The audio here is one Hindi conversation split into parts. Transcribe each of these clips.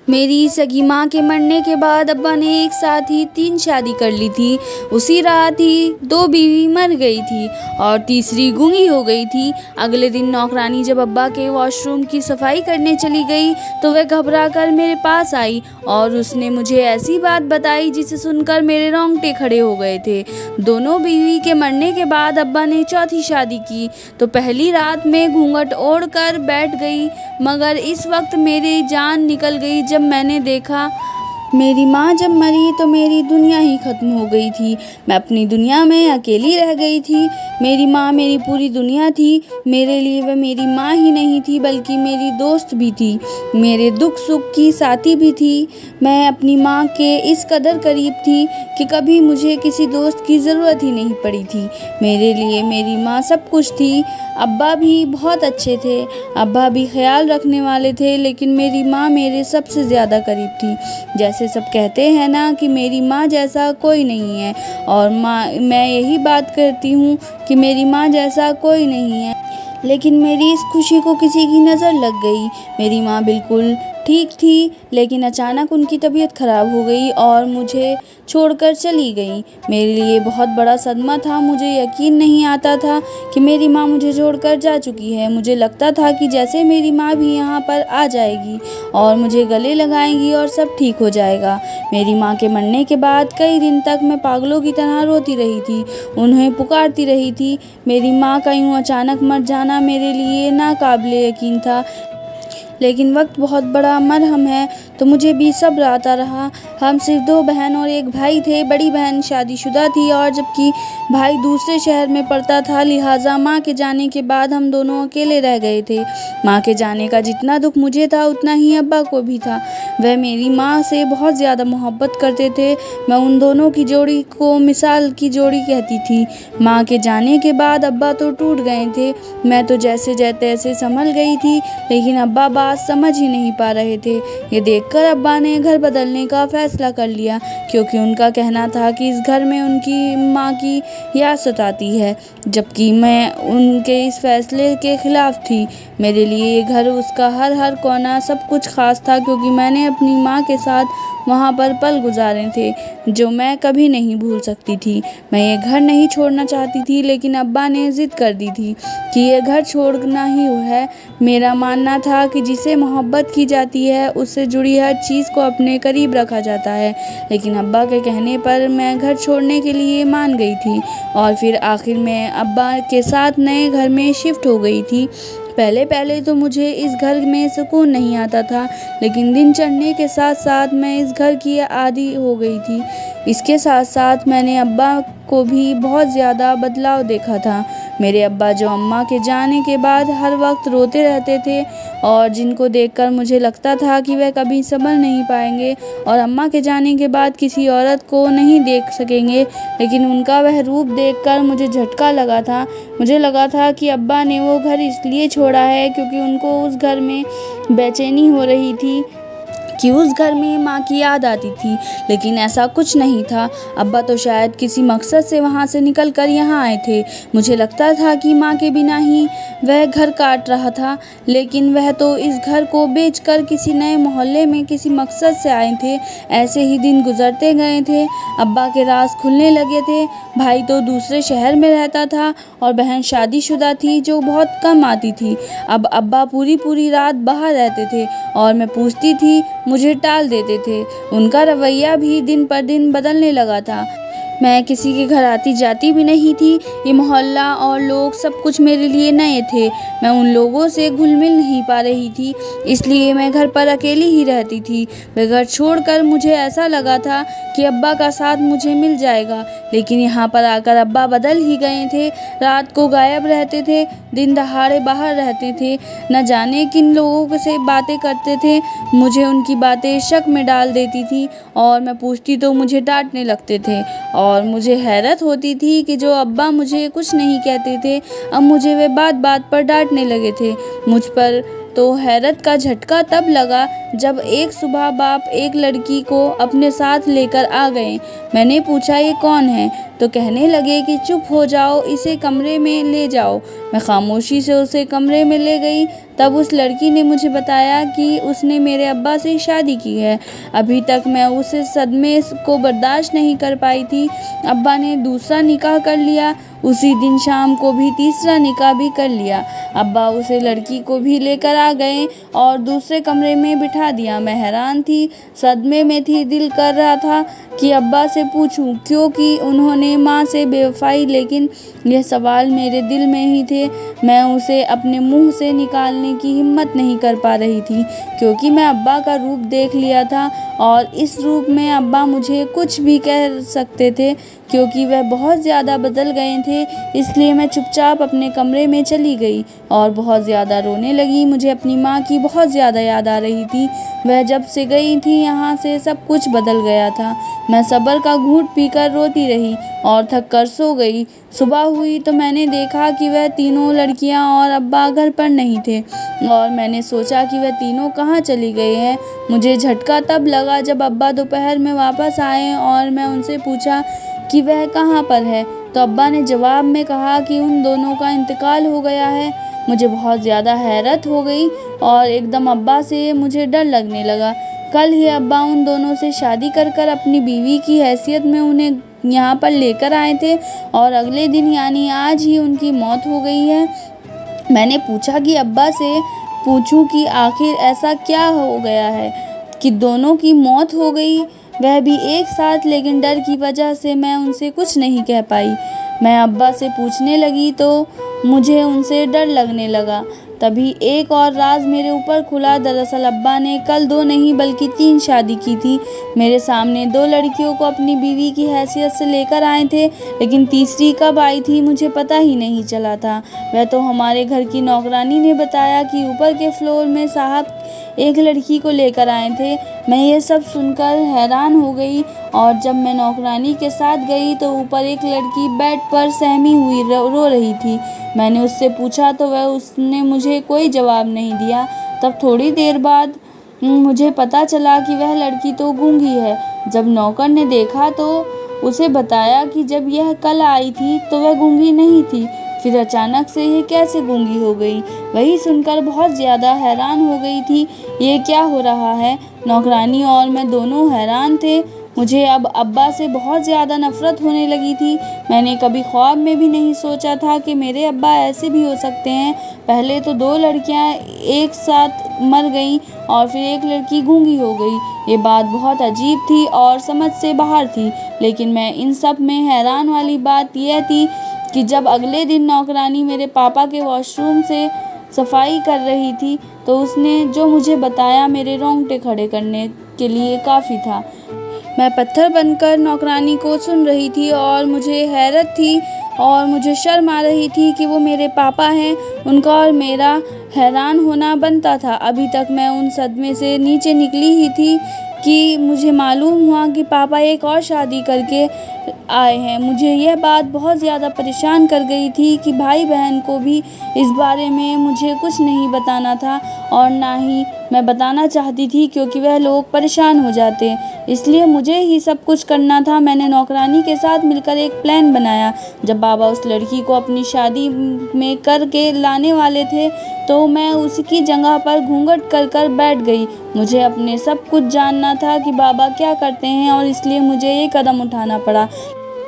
मेरी सगी माँ के मरने के बाद अब्बा ने एक साथ ही 3 शादी कर ली थी। उसी रात ही 2 बीवी मर गई थी और तीसरी गूंगी हो गई थी। अगले दिन नौकरानी जब अब्बा के वॉशरूम की सफाई करने चली गई तो वह घबरा कर मेरे पास आई और उसने मुझे ऐसी बात बताई जिसे सुनकर मेरे रोंगटे खड़े हो गए थे। दोनों बीवी के मरने के बाद अब्बा ने चौथी शादी की तो पहली रात में घूंघट ओढ़ कर बैठ गई, मगर इस वक्त मेरी जान निकल गई जब मैंने देखा मेरी माँ जब मरी तो मेरी दुनिया ही ख़त्म हो गई थी। मैं अपनी दुनिया में अकेली रह गई थी। मेरी माँ मेरी पूरी दुनिया थी। मेरे लिए वह मेरी माँ ही नहीं थी बल्कि मेरी दोस्त भी थी, मेरे दुख सुख की साथी भी थी। मैं अपनी माँ के इस कदर करीब थी कि कभी मुझे किसी दोस्त की ज़रूरत ही नहीं पड़ी थी। मेरे लिए मेरी माँ सब कुछ थी। अब्बा भी बहुत अच्छे थे, अब्बा भी ख्याल रखने वाले थे, लेकिन मेरी माँ मेरे सबसे ज़्यादा करीब थी। जैसे सब कहते हैं ना कि मेरी माँ जैसा कोई नहीं है, और मैं यही बात करती हूँ कि मेरी माँ जैसा कोई नहीं है। लेकिन मेरी इस खुशी को किसी की नज़र लग गई। मेरी माँ बिल्कुल ठीक थी, लेकिन अचानक उनकी तबीयत ख़राब हो गई और मुझे छोड़कर चली गई। मेरे लिए बहुत बड़ा सदमा था। मुझे यकीन नहीं आता था कि मेरी माँ मुझे छोड़कर जा चुकी है। मुझे लगता था कि जैसे मेरी माँ भी यहाँ पर आ जाएगी और मुझे गले लगाएंगी और सब ठीक हो जाएगा। मेरी माँ के मरने के बाद कई दिन तक मैं पागलों की तरह रोती रही थी, उन्हें पुकारती रही थी। मेरी माँ का यूँ अचानक मर जाना मेरे लिए नाकाबिले यकीन था, लेकिन वक्त बहुत बड़ा मरहम है तो मुझे भी सब्र आता रहा। हम सिर्फ 2 बहन और 1 भाई थे। बड़ी बहन शादीशुदा थी और जबकि भाई दूसरे शहर में पढ़ता था, लिहाजा माँ के जाने के बाद हम दोनों अकेले रह गए थे। माँ के जाने का जितना दुख मुझे था उतना ही अब्बा को भी था। वह मेरी माँ से बहुत ज़्यादा मोहब्बत करते थे। मैं उन दोनों की जोड़ी को मिसाल की जोड़ी कहती थी। माँ के जाने के बाद अब्बा तो टूट गए थे। मैं तो जैसे तैसे संभल गई थी, लेकिन अब्बा बात समझ ही नहीं पा रहे थे। ये देखकर अब्बा ने घर बदलने का फैसला कर लिया, क्योंकि उनका कहना था कि इस घर में उनकी माँ की याद सताती है, जबकि मैं उनके इस फैसले के खिलाफ थी। मेरे लिए ये घर, उसका हर कोना सब कुछ खास था, क्योंकि मैंने अपनी माँ के साथ वहाँ पर पल गुजारे थे जो मैं कभी नहीं भूल सकती थी। मैं ये घर नहीं छोड़ना चाहती थी, लेकिन अब्बा ने ज़िद कर दी थी कि ये घर छोड़ना ही है। मेरा मानना था कि जिसे मोहब्बत की जाती है उससे जुड़ी हर चीज़ को अपने करीब रखा जाता है, लेकिन अब्बा के कहने पर मैं घर छोड़ने के लिए मान गई थी और फिर आखिर में अब्बा के साथ नए घर में शिफ्ट हो गई थी। पहले तो मुझे इस घर में सुकून नहीं आता था, लेकिन दिन चढ़ने के साथ साथ मैं इस घर की आदी हो गई थी। इसके साथ साथ मैंने अब्बा को भी बहुत ज़्यादा बदलाव देखा था। मेरे अब्बा जो अम्मा के जाने के बाद हर वक्त रोते रहते थे और जिनको देखकर मुझे लगता था कि वह कभी संभल नहीं पाएंगे और अम्मा के जाने के बाद किसी औरत को नहीं देख सकेंगे, लेकिन उनका वह रूप देखकर मुझे झटका लगा था। मुझे लगा था कि अब्बा ने वो घर इसलिए छोड़ा है क्योंकि उनको उस घर में बेचैनी हो रही थी, कि उस घर में माँ की याद आती थी, लेकिन ऐसा कुछ नहीं था। अब्बा तो शायद किसी मकसद से वहाँ से निकल कर यहाँ आए थे। मुझे लगता था कि माँ के बिना ही वह घर काट रहा था, लेकिन वह तो इस घर को बेचकर किसी नए मोहल्ले में किसी मकसद से आए थे। ऐसे ही दिन गुजरते गए थे। अब्बा के राज खुलने लगे थे। भाई तो दूसरे शहर में रहता था और बहन शादीशुदा थी जो बहुत कम आती थी। अब अब्बा पूरी रात बाहर रहते थे और मैं पूछती थी, मुझे टाल देते थे। उनका रवैया भी दिन पर दिन बदलने लगा था। मैं किसी के घर आती जाती भी नहीं थी। ये मोहल्ला और लोग सब कुछ मेरे लिए नए थे। मैं उन लोगों से घुल मिल नहीं पा रही थी, इसलिए मैं घर पर अकेली ही रहती थी। वे घर छोड़कर मुझे ऐसा लगा था कि अब्बा का साथ मुझे मिल जाएगा, लेकिन यहाँ पर आकर अब्बा बदल ही गए थे। रात को गायब रहते थे, दिन दहाड़े बाहर रहते थे, न जाने किन लोगों से बातें करते थे। मुझे उनकी बातें शक में डाल देती थी और मैं पूछती तो मुझे डांटने लगते थे और मुझे हैरत होती थी कि जो अब्बा मुझे कुछ नहीं कहते थे, अब मुझे वे बात बात पर डांटने लगे थे। मुझ पर तो हैरत का झटका तब लगा जब एक सुबह बाप एक लड़की को अपने साथ लेकर आ गए। मैंने पूछा, ये कौन है? तो कहने लगे कि चुप हो जाओ, इसे कमरे में ले जाओ। मैं खामोशी से उसे कमरे में ले गई। तब उस लड़की ने मुझे बताया कि उसने मेरे अब्बा से शादी की है। अभी तक मैं उस सदमे को बर्दाश्त नहीं कर पाई थी। अब्बा ने दूसरा निकाह कर लिया। उसी दिन शाम को भी तीसरा निकाह भी कर लिया। अब्बा उसे लड़की को भी लेकर आ गए और दूसरे कमरे में बिठा दिया। मैं हैरान थी, सदमे में थी, दिल कर रहा था कि अब्बा से पूछूं क्यों की उन्होंने माँ से बेवफाई, लेकिन यह सवाल मेरे दिल में ही थे। मैं उसे अपने मुंह से निकालने की हिम्मत नहीं कर पा रही थी, क्योंकि मैं अब्बा का रूप देख लिया था और इस रूप में अब्बा मुझे कुछ भी कह सकते थे, क्योंकि वह बहुत ज़्यादा बदल गए थे। इसलिए मैं चुपचाप अपने कमरे में चली गई और बहुत ज़्यादा रोने लगी। मुझे अपनी माँ की बहुत ज़्यादा याद आ रही थी। वह जब से गई थी यहाँ से सब कुछ बदल गया था। मैं सब्र का घूंट पीकर रोती रही और थक कर सो गई। सुबह हुई तो मैंने देखा कि वह तीनों लड़कियाँ और अब्बा घर पर नहीं थे और मैंने सोचा कि वह तीनों कहाँ चली गए हैं। मुझे झटका तब लगा जब अब्बा दोपहर में वापस आए और मैं उनसे पूछा कि वह कहाँ पर है, तो अब्बा ने जवाब में कहा कि उन दोनों का इंतकाल हो गया है। मुझे बहुत ज़्यादा हैरत हो गई और एकदम अब्बा से मुझे डर लगने लगा। कल ही अब्बा उन दोनों से शादी कर अपनी बीवी की हैसियत में उन्हें यहाँ पर लेकर आए थे और अगले दिन यानी आज ही उनकी मौत हो गई है। मैंने पूछा कि अब्बा से पूछूं कि आखिर ऐसा क्या हो गया है कि दोनों की मौत हो गई, वह भी एक साथ, लेकिन डर की वजह से मैं उनसे कुछ नहीं कह पाई। मैं अब्बा से पूछने लगी तो मुझे उनसे डर लगने लगा। तभी एक और राज मेरे ऊपर खुला। दरअसल अब्बा ने कल 2 नहीं बल्कि 3 शादी की थी। मेरे सामने 2 लड़कियों को अपनी बीवी की हैसियत से लेकर आए थे, लेकिन तीसरी कब आई थी मुझे पता ही नहीं चला था। वह तो हमारे घर की नौकरानी ने बताया कि ऊपर के फ्लोर में साहब एक लड़की को लेकर आए थे। मैं ये सब सुनकर हैरान हो गई और जब मैं नौकरानी के साथ गई तो ऊपर एक लड़की बेड पर सहमी हुई रो रही थी। मैंने उससे पूछा तो उसने मुझे कोई जवाब नहीं दिया। तब थोड़ी देर बाद मुझे पता चला कि वह लड़की तो गूंगी है। जब नौकर ने देखा तो उसे बताया कि जब यह कल आई थी तो वह गूंगी नहीं थी, फिर अचानक से ये कैसे गूंगी हो गई। वही सुनकर बहुत ज़्यादा हैरान हो गई थी। ये क्या हो रहा है। नौकरानी और मैं दोनों हैरान थे। मुझे अब अब्बा से बहुत ज़्यादा नफ़रत होने लगी थी। मैंने कभी ख्वाब में भी नहीं सोचा था कि मेरे अब्बा ऐसे भी हो सकते हैं। पहले तो 2 लड़कियां एक साथ मर गईं और फिर एक लड़की गूंगी हो गई। ये बात बहुत अजीब थी और समझ से बाहर थी। लेकिन मैं इन सब में हैरान वाली बात यह थी कि जब अगले दिन नौकरानी मेरे पापा के वॉशरूम से सफाई कर रही थी तो उसने जो मुझे बताया मेरे रोंगटे खड़े करने के लिए काफ़ी था। मैं पत्थर बनकर नौकरानी को सुन रही थी और मुझे हैरत थी और मुझे शर्म आ रही थी कि वो मेरे पापा हैं। उनका और मेरा हैरान होना बनता था। अभी तक मैं उन सदमे से नीचे निकली ही थी कि मुझे मालूम हुआ कि पापा एक और शादी करके आए हैं। मुझे यह बात बहुत ज़्यादा परेशान कर गई थी कि भाई बहन को भी इस बारे में मुझे कुछ नहीं बताना था और ना ही मैं बताना चाहती थी, क्योंकि वह लोग परेशान हो जाते, इसलिए मुझे ही सब कुछ करना था। मैंने नौकरानी के साथ मिलकर एक प्लान बनाया। जब बाबा उस लड़की को अपनी शादी में करके लाने वाले थे तो मैं उसकी जगह पर घूंघट कर बैठ गई। मुझे अपने सब कुछ जानना था कि बाबा क्या करते हैं और इसलिए मुझे ये कदम उठाना पड़ा।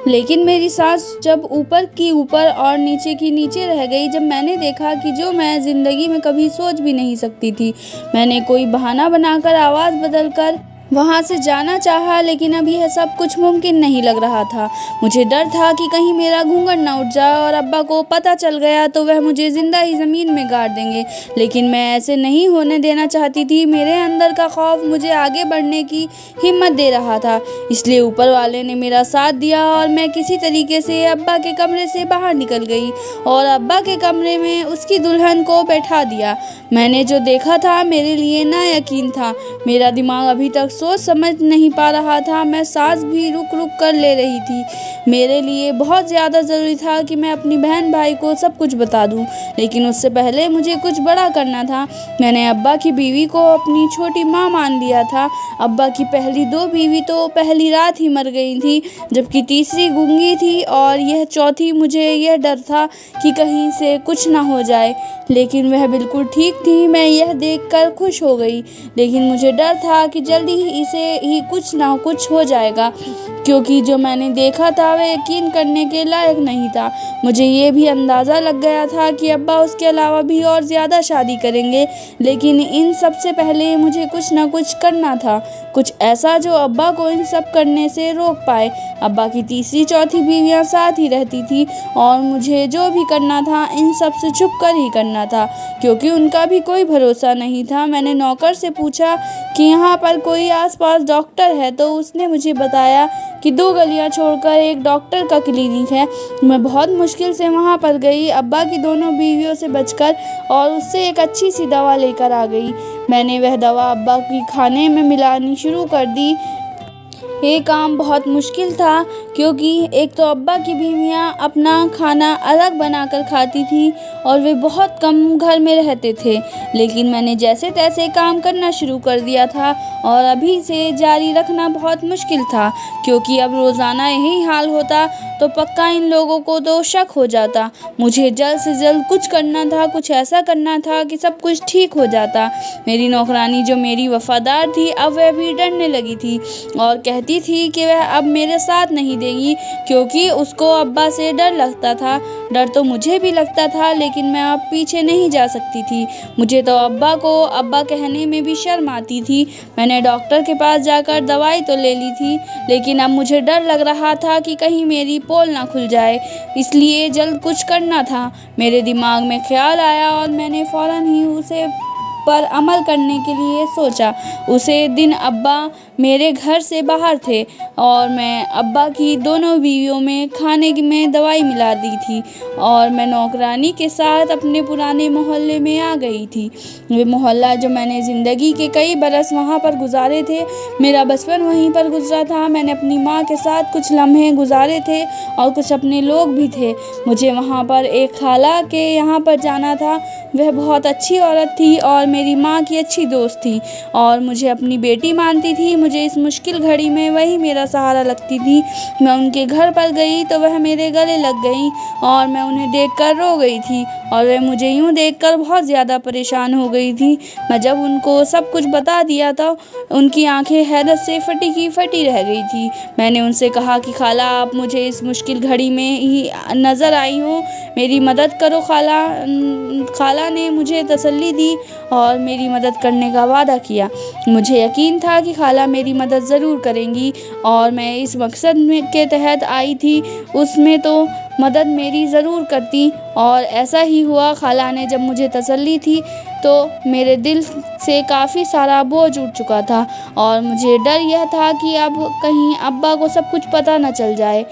लेकिन मेरी सांस जब ऊपर की ऊपर और नीचे की नीचे रह गई जब मैंने देखा कि जो मैं ज़िंदगी में कभी सोच भी नहीं सकती थी। मैंने कोई बहाना बनाकर आवाज़ बदलकर वहाँ से जाना चाहा, लेकिन अब यह सब कुछ मुमकिन नहीं लग रहा था। मुझे डर था कि कहीं मेरा घूंघट न उठ जाए और अब्बा को पता चल गया तो वह मुझे ज़िंदा ही ज़मीन में गाड़ देंगे, लेकिन मैं ऐसे नहीं होने देना चाहती थी। मेरे अंदर का खौफ मुझे आगे बढ़ने की हिम्मत दे रहा था, इसलिए ऊपर वाले ने मेरा साथ दिया और मैं किसी तरीके से अब्बा के कमरे से बाहर निकल गई और अब्बा के कमरे में उसकी दुल्हन को बैठा दिया। मैंने जो देखा था मेरे लिए ना यकीन था। मेरा दिमाग अभी तक सोच समझ नहीं पा रहा था। मैं सांस भी रुक रुक कर ले रही थी। मेरे लिए बहुत ज़्यादा ज़रूरी था कि मैं अपनी बहन भाई को सब कुछ बता दूं, लेकिन उससे पहले मुझे कुछ बड़ा करना था। मैंने अब्बा की बीवी को अपनी छोटी माँ मान लिया था। अब्बा की पहली 2 बीवी तो पहली रात ही मर गई थी, जबकि तीसरी गूंगी थी और यह चौथी, मुझे यह डर था कि कहीं से कुछ ना हो जाए, लेकिन वह बिल्कुल ठीक थी। मैं यह देखकर खुश हो गई, लेकिन मुझे डर था कि जल्दी ही इसे ही कुछ ना कुछ हो जाएगा, क्योंकि जो मैंने देखा था वह यकीन करने के लायक नहीं था। मुझे ये भी अंदाज़ा लग गया था कि अब्बा उसके अलावा भी और ज़्यादा शादी करेंगे, लेकिन इन सब से पहले मुझे कुछ ना कुछ करना था, कुछ ऐसा जो अब्बा को इन सब करने से रोक पाए। अब्बा की तीसरी चौथी बीवियां साथ ही रहती थी और मुझे जो भी करना था इन सब से छुप कर ही करना था, क्योंकि उनका भी कोई भरोसा नहीं था। मैंने नौकर से पूछा कि यहाँ पर कोई आसपास डॉक्टर है, तो उसने मुझे बताया कि 2 गलियां छोड़कर एक डॉक्टर का क्लिनिक है। मैं बहुत मुश्किल से वहां पर गई, अब्बा की दोनों बीवियों से बचकर, और उससे एक अच्छी सी दवा लेकर आ गई। मैंने वह दवा अब्बा की खाने में मिलानी शुरू कर दी। ये काम बहुत मुश्किल था, क्योंकि एक तो अब्बा की बीवियां अपना खाना अलग बनाकर खाती थी और वे बहुत कम घर में रहते थे, लेकिन मैंने जैसे तैसे काम करना शुरू कर दिया था और अभी से जारी रखना बहुत मुश्किल था, क्योंकि अब रोज़ाना यही हाल होता तो पक्का इन लोगों को तो शक हो जाता। मुझे जल्द से जल्द कुछ करना था, कुछ ऐसा करना था कि सब कुछ ठीक हो जाता। मेरी नौकरानी, जो मेरी वफादार थी, अब वह भी डरने लगी थी और कहती थी कि वह अब मेरे साथ नहीं देगी, क्योंकि उसको अब्बा से डर लगता था। डर तो मुझे भी लगता था, लेकिन मैं अब पीछे नहीं जा सकती थी। मुझे तो अब्बा को अब्बा कहने में भी शर्म आती थी। मैंने डॉक्टर के पास जाकर दवाई तो ले ली थी, लेकिन अब मुझे डर लग रहा था कि कहीं मेरी पोल ना खुल जाए, इसलिए जल्द कुछ करना था। मेरे दिमाग में ख्याल आया और मैंने फ़ौरन ही उसे पर अमल करने के लिए सोचा। उसे दिन अब्बा मेरे घर से बाहर थे और मैं अब्बा की दोनों बीवियों में खाने में दवाई मिला दी थी और मैं नौकरानी के साथ अपने पुराने मोहल्ले में आ गई थी। वे मोहल्ला जो मैंने ज़िंदगी के कई बरस वहाँ पर गुजारे थे, मेरा बचपन वहीं पर गुजरा था। मैंने अपनी माँ के साथ कुछ लम्हे गुजारे थे और कुछ अपने लोग भी थे। मुझे वहाँ पर एक खाला के यहाँ पर जाना था। वह बहुत अच्छी औरत थी और मेरी माँ की अच्छी दोस्त थी और मुझे अपनी बेटी मानती थी। मुझे इस मुश्किल घड़ी में वही मेरा सहारा लगती थी। मैं उनके घर पर गई तो वह मेरे गले लग गई और मैं उन्हें देखकर रो गई थी और वह मुझे यूँ देखकर बहुत ज़्यादा परेशान हो गई थी। मैं जब उनको सब कुछ बता दिया तो उनकी आंखें हैरत से फटी की फटी रह गई थी। मैंने उनसे कहा कि खाला, आप मुझे इस मुश्किल घड़ी में ही नज़र आई हो, मेरी मदद करो खाला। खाला ने मुझे तसल्ली दी और मेरी मदद करने का वादा किया। मुझे यकीन था कि खाला मेरी मदद ज़रूर करेंगी और मैं इस मकसद के तहत आई थी, उसमें तो मदद मेरी ज़रूर करती और ऐसा ही हुआ। खाला ने जब मुझे तसल्ली थी तो मेरे दिल से काफ़ी सारा बोझ उठ चुका था और मुझे डर यह था कि अब कहीं अब्बा को सब कुछ पता न चल जाए।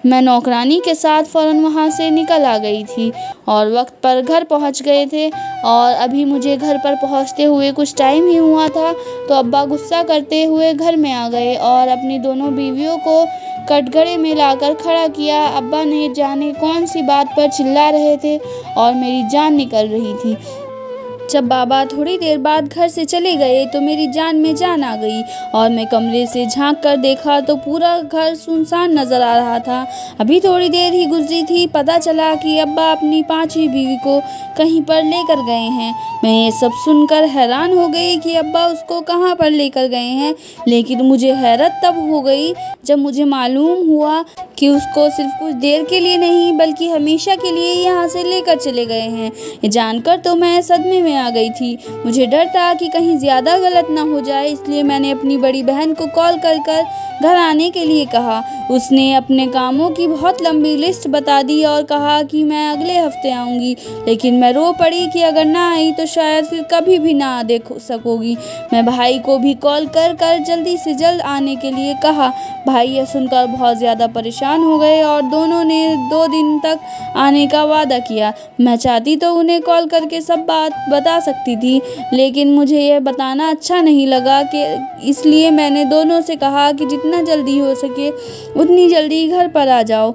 मैं नौकरानी के साथ फ़ौरन वहाँ से निकल आ गई थी और वक्त पर घर पहुँच गए थे और अभी मुझे घर पर पहुँचते हुए कुछ टाइम ही हुआ था तो अब्बा गुस्सा करते हुए घर में आ गए और अपनी दोनों बीवियों को कटघरे में लाकर खड़ा किया। अब्बा ने जाने कौन सी बात पर चिल्ला रहे थे और मेरी जान निकल रही थी। जब बाबा थोड़ी देर बाद घर से चले गए तो मेरी जान में जान आ गई और मैं कमरे से झांक कर देखा तो पूरा घर सुनसान नज़र आ रहा था। अभी थोड़ी देर ही गुजरी थी, पता चला कि अब्बा अपनी 5वीं बीवी को कहीं पर लेकर गए हैं। मैं ये सब सुनकर हैरान हो गई कि अब्बा उसको कहाँ पर लेकर गए हैं, लेकिन मुझे हैरत तब हो गई जब मुझे मालूम हुआ कि उसको सिर्फ कुछ देर के लिए नहीं बल्कि हमेशा के लिए यहाँ से लेकर चले गए हैं। ये जानकर तो मैं सदमे में आ गई थी। मुझे डर था कि कहीं ज़्यादा गलत ना हो जाए, इसलिए मैंने अपनी बड़ी बहन को कॉल कर घर आने के लिए कहा। उसने अपने कामों की बहुत लंबी लिस्ट बता दी और कहा कि मैं अगले हफ्ते आऊँगी, लेकिन मैं रो पड़ी कि अगर ना आई तो शायद फिर कभी भी ना देख सकोगी। मैं भाई को भी कॉल कर जल्दी से जल्द आने के लिए कहा। भाई यह सुनकर बहुत ज़्यादा परेशान हो गए और दोनों ने 2 दिन तक आने का वादा किया। मैं चाहती तो उन्हें कॉल करके सब बात बता सकती थी, लेकिन मुझे यह बताना अच्छा नहीं लगा कि इसलिए मैंने दोनों से कहा कि जितना जल्दी हो सके उतनी जल्दी घर पर आ जाओ।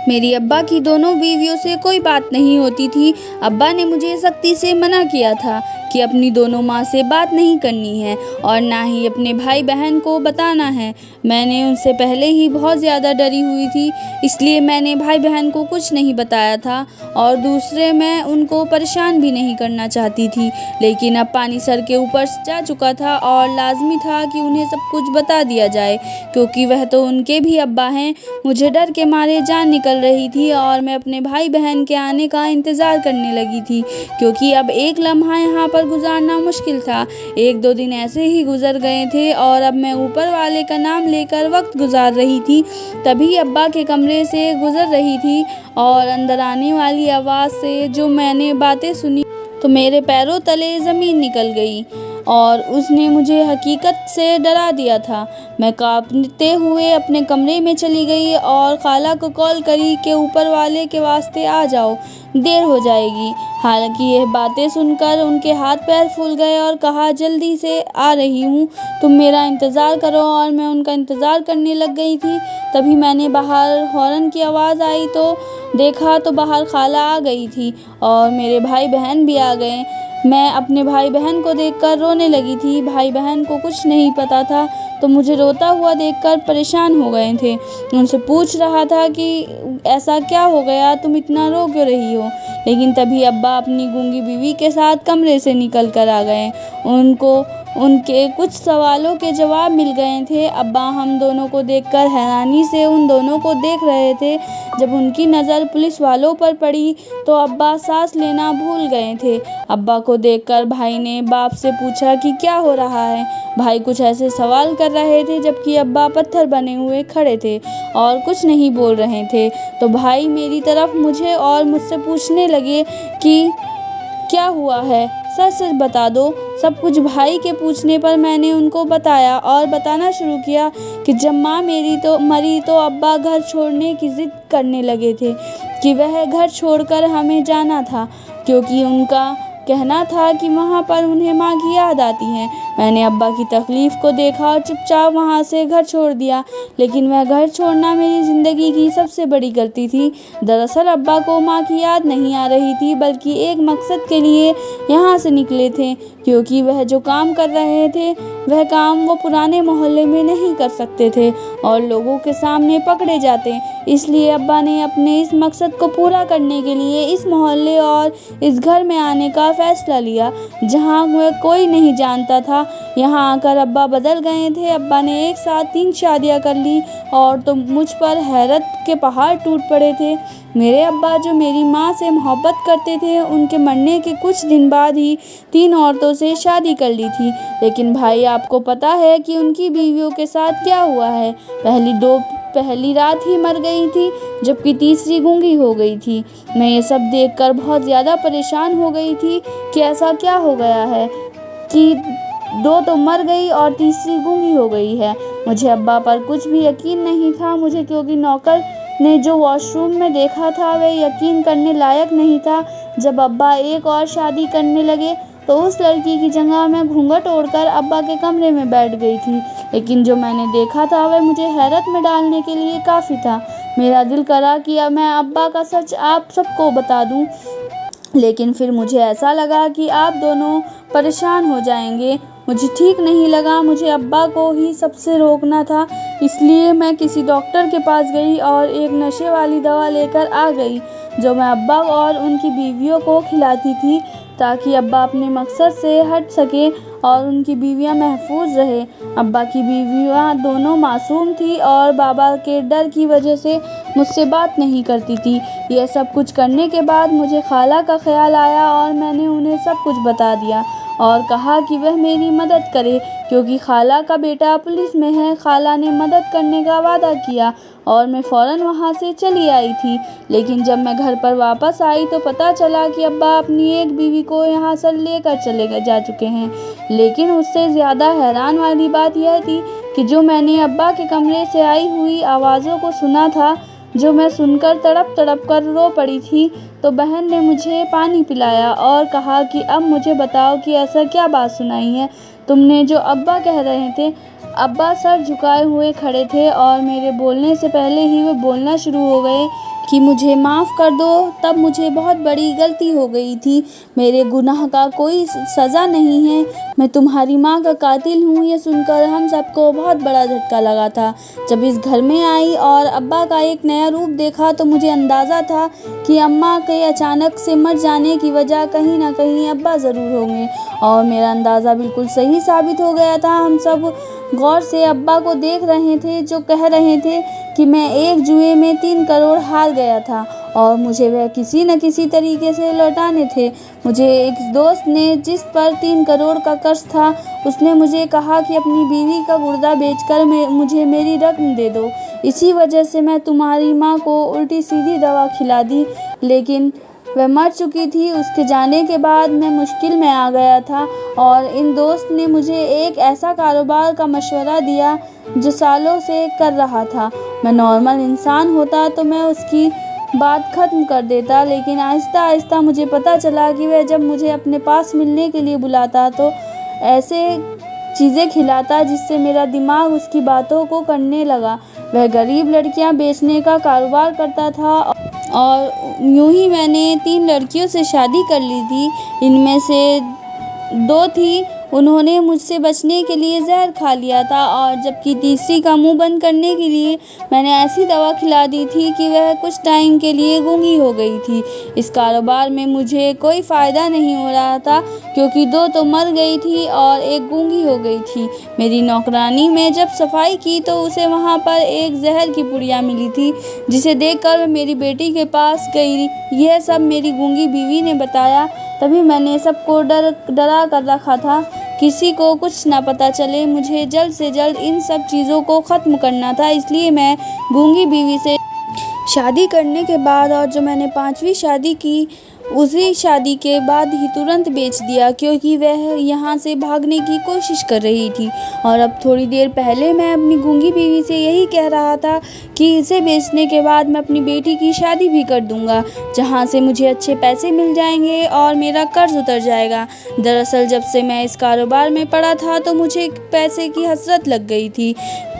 मेरी अब्बा की दोनों बीवियों से कोई बात नहीं होती थी। अब्बा ने मुझे सख्ती से मना किया था कि अपनी दोनों माँ से बात नहीं करनी है और ना ही अपने भाई बहन को बताना है। मैंने उनसे पहले ही बहुत ज़्यादा डरी हुई थी, इसलिए मैंने भाई बहन को कुछ नहीं बताया था और दूसरे मैं उनको परेशान भी नहीं करना चाहती थी। लेकिन अब पानी सर के ऊपर जा चुका था और लाजमी था कि उन्हें सब कुछ बता दिया जाए, क्योंकि वह तो उनके भी अब्बा हैं। मुझे डर के मारे जान निकल रही थी और मैं अपने भाई बहन के आने का इंतज़ार करने लगी थी, क्योंकि अब एक लम्हा यहाँ पर गुजारना मुश्किल था। 1-2 दिन ऐसे ही गुजर गए थे और अब मैं ऊपर वाले का नाम लेकर वक्त गुजार रही थी। तभी अब्बा के कमरे से गुजर रही थी और अंदर आने वाली आवाज़ से जो मैंने बातें सुनी तो मेरे पैरों तले ज़मीन निकल गई और उसने मुझे हकीकत से डरा दिया था। मैं कांपते हुए अपने कमरे में चली गई और खाला को कॉल करी कि ऊपर वाले के वास्ते आ जाओ, देर हो जाएगी। हालांकि यह बातें सुनकर उनके हाथ पैर फूल गए और कहा जल्दी से आ रही हूँ, तुम मेरा इंतज़ार करो। और मैं उनका इंतज़ार करने लग गई थी। तभी मैंने बाहर हॉर्न की आवाज़ आई तो देखा तो बाहर खाला आ गई थी और मेरे भाई बहन भी आ गए। मैं अपने भाई बहन को देखकर रोने लगी थी। भाई बहन को कुछ नहीं पता था तो मुझे रोता हुआ देखकर परेशान हो गए थे। उनसे पूछ रहा था कि ऐसा क्या हो गया, तुम इतना रो क्यों रही हो। लेकिन तभी अब्बा अपनी गूंगी बीवी के साथ कमरे से निकल कर आ गए। उनको उनके कुछ सवालों के जवाब मिल गए थे। अब्बा हम दोनों को देखकर हैरानी से उन दोनों को देख रहे थे। जब उनकी नज़र पुलिस वालों पर पड़ी तो अब्बा सांस लेना भूल गए थे। अब्बा को देखकर भाई ने बाप से पूछा कि क्या हो रहा है। भाई कुछ ऐसे सवाल कर रहे थे जबकि अब्बा पत्थर बने हुए खड़े थे और कुछ नहीं बोल रहे थे। तो भाई मेरी तरफ मुझे और मुझसे पूछने लगे कि क्या हुआ है, सच सच बता दो। सब कुछ भाई के पूछने पर मैंने उनको बताया और बताना शुरू किया कि जब माँ मेरी तो मरी तो अब्बा घर छोड़ने की ज़िद करने लगे थे कि वह घर छोड़कर हमें जाना था, क्योंकि उनका कहना था कि वहाँ पर उन्हें माँ की याद आती है। मैंने अब्बा की तकलीफ़ को देखा और चुपचाप वहाँ से घर छोड़ दिया। लेकिन वह घर छोड़ना मेरी ज़िंदगी की सबसे बड़ी गलती थी। दरअसल अब्बा को माँ की याद नहीं आ रही थी, बल्कि एक मकसद के लिए यहाँ से निकले थे, क्योंकि वह जो काम कर रहे थे वह काम वो पुराने मोहल्ले में नहीं कर सकते थे और लोगों के सामने पकड़े जाते। इसलिए अब्बा ने अपने इस मकसद को पूरा करने के लिए इस मोहल्ले और इस घर में आने का फ़ैसला लिया, जहाँ वह कोई नहीं जानता था। यहाँ आकर अब्बा बदल गए थे। अब्बा ने एक साथ 3 शादियाँ कर ली और तो मुझ पर हैरत के पहाड़ टूट पड़े थे। मेरे अब्बा जो मेरी माँ से मोहब्बत करते थे, उनके मरने के कुछ दिन बाद ही 3 औरतों से शादी कर ली थी। लेकिन भाई आपको पता है कि उनकी बीवियों के साथ क्या हुआ है। पहली रात ही मर गई थी, जबकि तीसरी गूंगी हो गई थी। मैं ये सब देखकर बहुत ज़्यादा परेशान हो गई थी कि ऐसा क्या हो गया है कि 2 तो मर गई और तीसरी गूंगी हो गई है। मुझे अब्बा पर कुछ भी यकीन नहीं था मुझे, क्योंकि नौकर ने जो वॉशरूम में देखा था वह यकीन करने लायक नहीं था। जब अब्बा एक और शादी करने लगे तो उस लड़की की जगह मैं घूंघट ओढ़कर अब्बा के कमरे में बैठ गई थी। लेकिन जो मैंने देखा था वह मुझे हैरत में डालने के लिए काफ़ी था। मेरा दिल करा कि अब मैं अब्बा का सच आप सबको बता दूं, लेकिन फिर मुझे ऐसा लगा कि आप दोनों परेशान हो जाएंगे। मुझे ठीक नहीं लगा, मुझे अब्बा को ही सबसे रोकना था। इसलिए मैं किसी डॉक्टर के पास गई और एक नशे वाली दवा लेकर आ गई, जो मैं अब्बा और उनकी बीवियों को खिलाती थी, ताकि अब्बा अपने मकसद से हट सके और उनकी बीवियां महफूज रहे। अब्बा की बीवियां दोनों मासूम थी और बाबा के डर की वजह से मुझसे बात नहीं करती थी। यह सब कुछ करने के बाद मुझे खाला का ख्याल आया और मैंने उन्हें सब कुछ बता दिया और कहा कि वह मेरी मदद करे, क्योंकि खाला का बेटा पुलिस में है। खाला ने मदद करने का वादा किया और मैं फ़ौरन वहाँ से चली आई थी। लेकिन जब मैं घर पर वापस आई तो पता चला कि अब्बा अपनी एक बीवी को यहाँ से लेकर जा चुके हैं। लेकिन उससे ज़्यादा हैरान वाली बात यह थी कि जो मैंने अब्बा के कमरे से आई हुई आवाज़ों को सुना था जो मैं सुनकर तड़प तड़प कर रो पड़ी थी। तो बहन ने मुझे पानी पिलाया और कहा कि अब मुझे बताओ कि ऐसा क्या बात सुनाई है तुमने जो अब्बा कह रहे थे। अब्बा सर झुकाए हुए खड़े थे और मेरे बोलने से पहले ही वे बोलना शुरू हो गए कि मुझे माफ़ कर दो, तब मुझे बहुत बड़ी गलती हो गई थी। मेरे गुनाह का कोई सज़ा नहीं है। मैं तुम्हारी माँ का कातिल हूँ। ये सुनकर हम सबको बहुत बड़ा झटका लगा था। जब इस घर में आई और अब्बा का एक नया रूप देखा तो मुझे अंदाज़ा था कि अम्मा के अचानक से मर जाने की वजह कहीं ना कहीं अब्बा ज़रूर होंगे, और मेरा अंदाज़ा बिल्कुल सही साबित हो गया था। हम सब गौर से अब्बा को देख रहे थे, जो कह रहे थे कि मैं एक जुए में 3 करोड़ हार गया था और मुझे वह किसी न किसी तरीके से लौटाने थे। मुझे एक दोस्त ने, जिस पर 3 करोड़ का कर्ज था, उसने मुझे कहा कि अपनी बीवी का गुर्दा बेचकर मुझे मेरी रकम दे दो। इसी वजह से मैं तुम्हारी माँ को उल्टी सीधी दवा खिला दी, लेकिन वह मर चुकी थी। उसके जाने के बाद मैं मुश्किल में आ गया था और इन दोस्त ने मुझे एक ऐसा कारोबार का मशवरा दिया जो सालों से कर रहा था। मैं नॉर्मल इंसान होता तो मैं उसकी बात ख़त्म कर देता, लेकिन आहिस्ता आहिस्ता मुझे पता चला कि वह जब मुझे अपने पास मिलने के लिए बुलाता तो ऐसे चीज़ें खिलाता जिससे मेरा दिमाग उसकी बातों को करने लगा। वह गरीब लड़कियां बेचने का कारोबार करता था और यूं ही मैंने 3 लड़कियों से शादी कर ली थी। इनमें से 2 थी, उन्होंने मुझसे बचने के लिए जहर खा लिया था, और जबकि तीसरी का मुंह बंद करने के लिए मैंने ऐसी दवा खिला दी थी कि वह कुछ टाइम के लिए गूंगी हो गई थी। इस कारोबार में मुझे कोई फ़ायदा नहीं हो रहा था क्योंकि 2 तो मर गई थी और एक गूंगी हो गई थी। मेरी नौकरानी ने जब सफाई की तो उसे वहाँ पर एक जहर की पुड़िया मिली थी, जिसे देखकर वह मेरी बेटी के पास गई। यह सब मेरी गूंगी बीवी ने बताया। तभी मैंने सबको डरा कर रखा था, किसी को कुछ ना पता चले। मुझे जल्द से जल्द इन सब चीज़ों को ख़त्म करना था, इसलिए मैं गूंगी बीवी से शादी करने के बाद, और जो मैंने 5वीं शादी की, उसी शादी के बाद ही तुरंत बेच दिया क्योंकि वह यहाँ से भागने की कोशिश कर रही थी। और अब थोड़ी देर पहले मैं अपनी गूंगी बीवी से यही कह रहा था कि इसे बेचने के बाद मैं अपनी बेटी की शादी भी कर दूंगा, जहाँ से मुझे अच्छे पैसे मिल जाएंगे और मेरा कर्ज उतर जाएगा। दरअसल जब से मैं इस कारोबार में पड़ा था तो मुझे पैसे की हसरत लग गई थी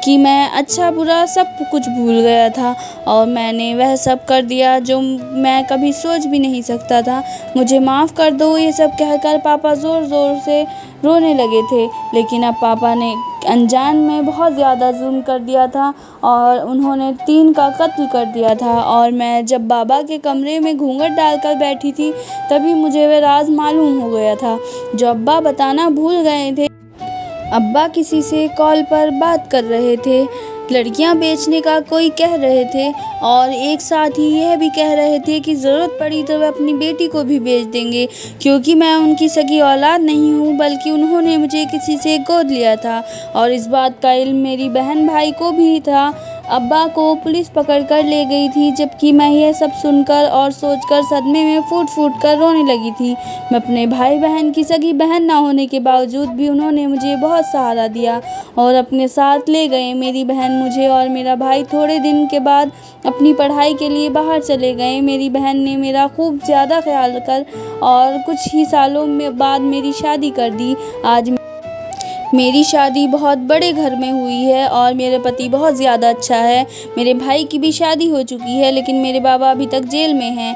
कि मैं अच्छा बुरा सब कुछ भूल गया था, और मैंने वह सब कर दिया जो मैं कभी सोच भी नहीं सकता था। मुझे माफ़ कर दो, ये सब कहकर पापा ज़ोर ज़ोर से रोने लगे थे। लेकिन अब पापा ने अनजान में बहुत ज़्यादा जुल्म कर दिया था और उन्होंने 3 का कत्ल कर दिया था। और मैं जब बाबा के कमरे में घूंघट डालकर बैठी थी तभी मुझे वह राज मालूम हो गया था जो अब्बा बताना भूल गए थे। अब्बा किसी से कॉल पर बात कर रहे थे, लड़कियां बेचने का कोई कह रहे थे, और एक साथ ही यह भी कह रहे थे कि ज़रूरत पड़ी तो वह अपनी बेटी को भी बेच देंगे, क्योंकि मैं उनकी सगी औलाद नहीं हूँ, बल्कि उन्होंने मुझे किसी से गोद लिया था। और इस बात का इल्म मेरी बहन भाई को भी था। अब्बा को पुलिस पकड़ कर ले गई थी, जबकि मैं यह सब सुनकर और सोचकर सदमे में फूट फूट कर रोने लगी थी। मैं अपने भाई बहन की सगी बहन ना होने के बावजूद भी उन्होंने मुझे बहुत सहारा दिया और अपने साथ ले गए। मेरी बहन, मुझे और मेरा भाई थोड़े दिन के बाद अपनी पढ़ाई के लिए बाहर चले गए। मेरी बहन ने मेरा खूब ज़्यादा ख्याल कर और कुछ ही सालों में बाद मेरी शादी कर दी। आज मेरी शादी बहुत बड़े घर में हुई है और मेरे पति बहुत ज़्यादा अच्छा है। मेरे भाई की भी शादी हो चुकी है, लेकिन मेरे बाबा अभी तक जेल में हैं।